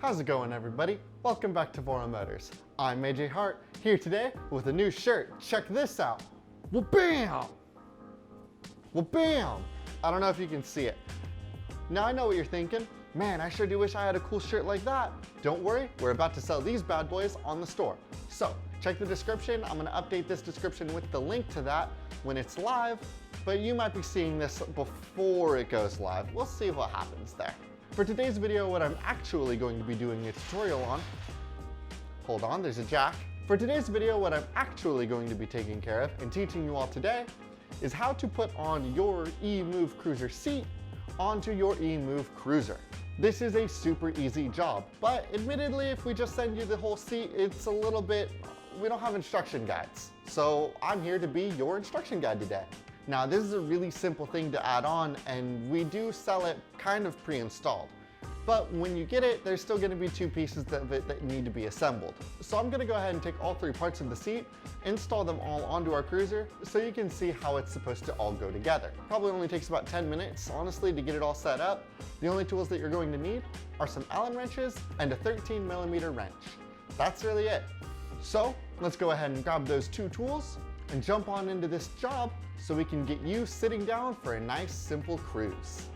How's it going, everybody? Welcome back to VoroMotors. I'm AJ Hart, here today with a new shirt. Check this out. Well, bam! Well, bam! I don't know if you can see it. Now I know what you're thinking. Man, I sure do wish I had a cool shirt like that. Don't worry, we're about to sell these bad boys on the store. So, check the description. I'm gonna update this description with the link to that when it's live, but you might be seeing this before it goes live. We'll see what happens there. For today's video, what I'm actually going to be doing a tutorial on, hold on, there's a jack. For today's video, what I'm actually going to be taking care of and teaching you all today is how to put on your EMOVE Cruiser Seat onto your EMOVE Cruiser. This is a super easy job, but admittedly, if we just send you the whole seat, it's a little bit, we don't have instruction guides. So I'm here to be your instruction guide today. Now, this is a really simple thing to add on, and we do sell it kind of pre-installed. But when you get it, there's still gonna be two pieces of it that need to be assembled. So I'm gonna go ahead and take all three parts of the seat, install them all onto our Cruiser, so you can see how it's supposed to all go together. Probably only takes about 10 minutes, honestly, to get it all set up. The only tools that you're going to need are some Allen wrenches and a 13mm wrench. That's really it. So let's go ahead and grab those two tools and jump on into this job so we can get you sitting down for a nice, simple cruise.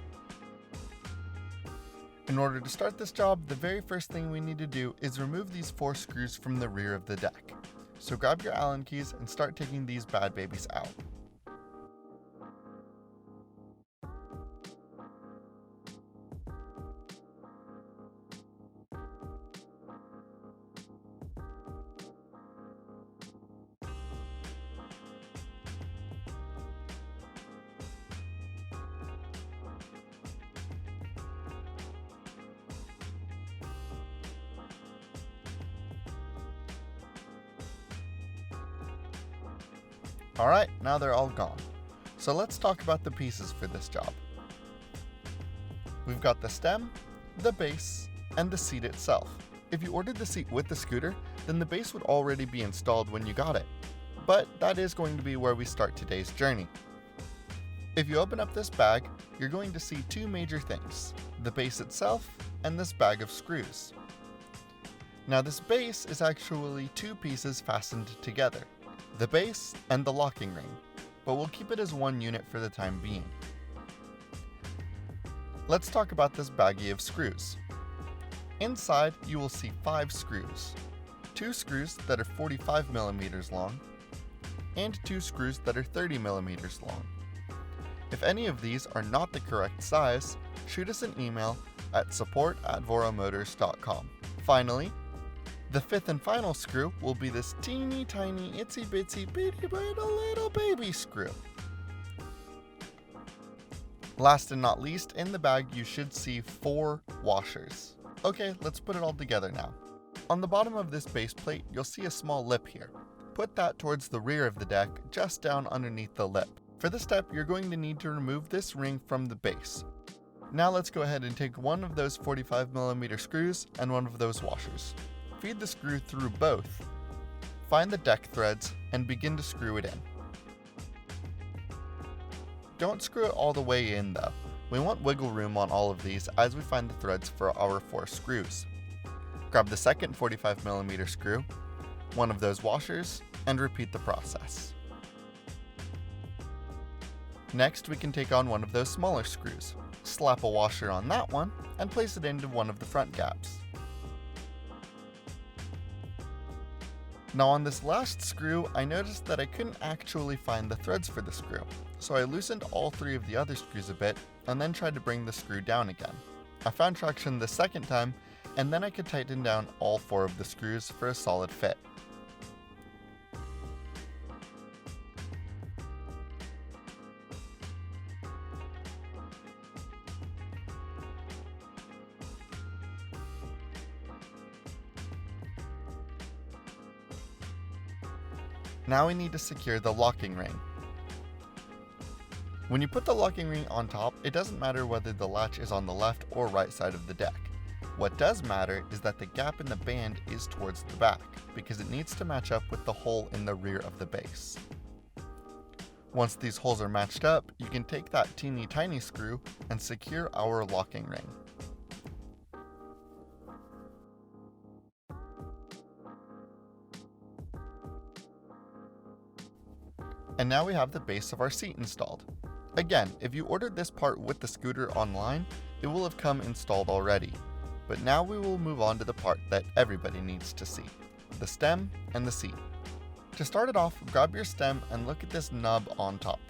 In order to start this job, the very first thing we need to do is remove these 4 screws from the rear of the deck. So grab your Allen keys and start taking these bad babies out. Alright, now they're all gone. So let's talk about the pieces for this job. We've got the stem, the base, and the seat itself. If you ordered the seat with the scooter, then the base would already be installed when you got it. But that is going to be where we start today's journey. If you open up this bag, you're going to see 2 major things, the base itself and this bag of screws. Now this base is actually 2 pieces fastened together, the base and the locking ring, but we'll keep it as one unit for the time being. Let's talk about this baggie of screws. Inside, you will see 5 screws, 2 screws that are 45mm long, and 2 screws that are 30mm long. If any of these are not the correct size, shoot us an email at support@voromotors.com. Finally, the 5th and final screw will be this teeny tiny itsy bitsy bitty little baby screw. Last and not least, in the bag you should see 4 washers. Okay, let's put it all together now. On the bottom of this base plate, you'll see a small lip here. Put that towards the rear of the deck, just down underneath the lip. For this step, you're going to need to remove this ring from the base. Now let's go ahead and take one of those 45mm screws and one of those washers. Feed the screw through both, find the deck threads, and begin to screw it in. Don't screw it all the way in though. We want wiggle room on all of these as we find the threads for our 4 screws. Grab the second 45mm screw, one of those washers, and repeat the process. Next, we can take on one of those smaller screws. Slap a washer on that one, and place it into one of the front gaps. Now on this last screw, I noticed that I couldn't actually find the threads for the screw, so I loosened all 3 of the other screws a bit, and then tried to bring the screw down again. I found traction the second time, and then I could tighten down all 4 of the screws for a solid fit. Now we need to secure the locking ring. When you put the locking ring on top, it doesn't matter whether the latch is on the left or right side of the deck. What does matter is that the gap in the band is towards the back, because it needs to match up with the hole in the rear of the base. Once these holes are matched up, you can take that teeny tiny screw and secure our locking ring. And now we have the base of our seat installed. Again, if you ordered this part with the scooter online, it will have come installed already. But now we will move on to the part that everybody needs to see, the stem and the seat. To start it off, grab your stem and look at this nub on top.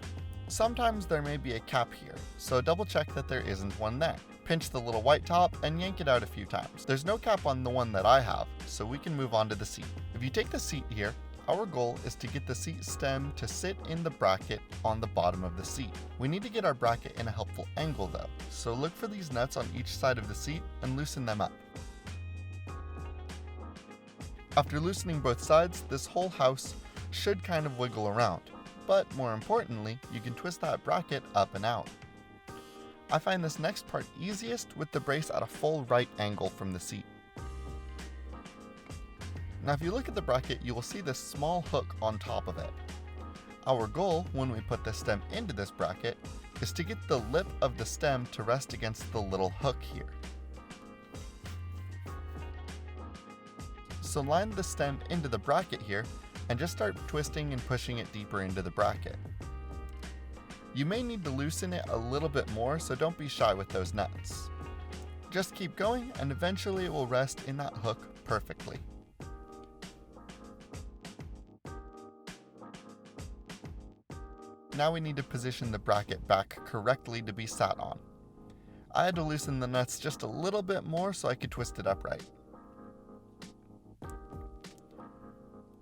Sometimes there may be a cap here, so double check that there isn't one there. Pinch the little white top and yank it out a few times. There's no cap on the one that I have, so we can move on to the seat. If you take the seat here, our goal is to get the seat stem to sit in the bracket on the bottom of the seat. We need to get our bracket in a helpful angle though, so look for these nuts on each side of the seat and loosen them up. After loosening both sides, this whole house should kind of wiggle around, but more importantly, you can twist that bracket up and out. I find this next part easiest with the brace at a full right angle from the seat. Now if you look at the bracket, you will see this small hook on top of it. Our goal when we put the stem into this bracket is to get the lip of the stem to rest against the little hook here. So line the stem into the bracket here and just start twisting and pushing it deeper into the bracket. You may need to loosen it a little bit more, so don't be shy with those nuts. Just keep going and eventually it will rest in that hook perfectly. Now we need to position the bracket back correctly to be sat on. I had to loosen the nuts just a little bit more so I could twist it upright.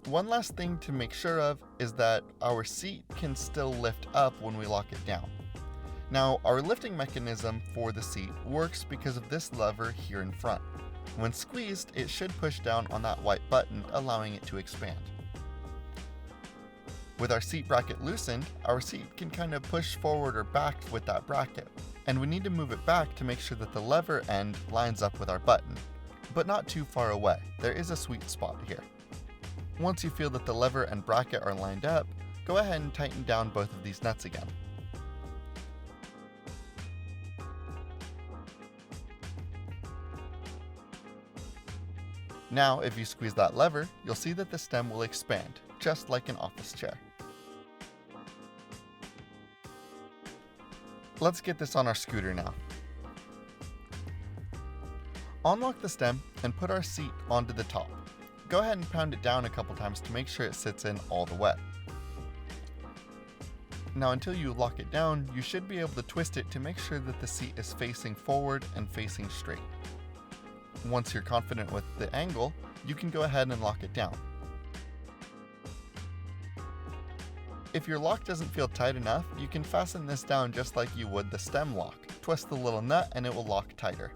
One last thing to make sure of is that our seat can still lift up when we lock it down. Now, our lifting mechanism for the seat works because of this lever here in front. When squeezed, it should push down on that white button, allowing it to expand. With our seat bracket loosened, our seat can kind of push forward or back with that bracket, and we need to move it back to make sure that the lever end lines up with our button, but not too far away. There is a sweet spot here. Once you feel that the lever and bracket are lined up, go ahead and tighten down both of these nuts again. Now, if you squeeze that lever, you'll see that the stem will expand, just like an office chair. Let's get this on our scooter now. Unlock the stem and put our seat onto the top. Go ahead and pound it down a couple times to make sure it sits in all the way. Now until you lock it down, you should be able to twist it to make sure that the seat is facing forward and facing straight. Once you're confident with the angle, you can go ahead and lock it down. If your lock doesn't feel tight enough, you can fasten this down just like you would the stem lock. Twist the little nut and it will lock tighter.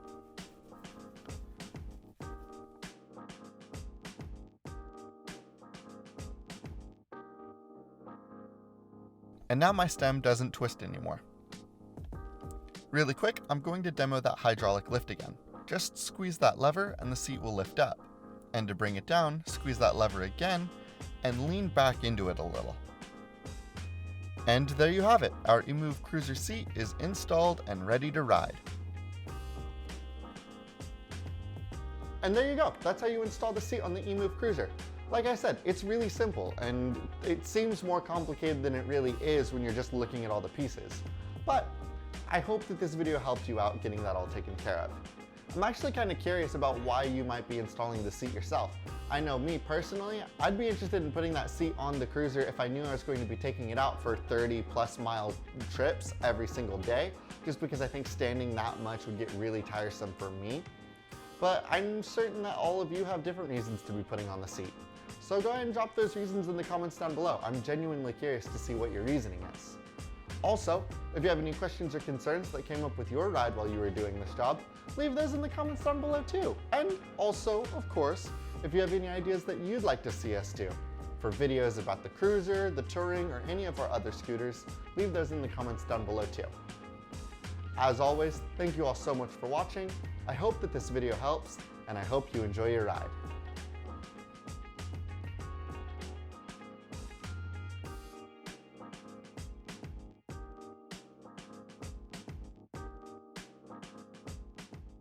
And now my stem doesn't twist anymore. Really quick, I'm going to demo that hydraulic lift again. Just squeeze that lever and the seat will lift up. And to bring it down, squeeze that lever again and lean back into it a little. And there you have it, our EMOVE Cruiser Seat is installed and ready to ride. And there you go, that's how you install the seat on the EMOVE Cruiser. Like I said, it's really simple, and it seems more complicated than it really is when you're just looking at all the pieces. But I hope that this video helped you out getting that all taken care of. I'm actually kind of curious about why you might be installing the seat yourself. I know me personally, I'd be interested in putting that seat on the Cruiser if I knew I was going to be taking it out for 30+ mile trips every single day, just because I think standing that much would get really tiresome for me. But I'm certain that all of you have different reasons to be putting on the seat. So go ahead and drop those reasons in the comments down below. I'm genuinely curious to see what your reasoning is. Also, if you have any questions or concerns that came up with your ride while you were doing this job, leave those in the comments down below too. And also, of course, if you have any ideas that you'd like to see us do for videos about the Cruiser, the Touring, or any of our other scooters, leave those in the comments down below too. As always, thank you all so much for watching. I hope that this video helps, and I hope you enjoy your ride.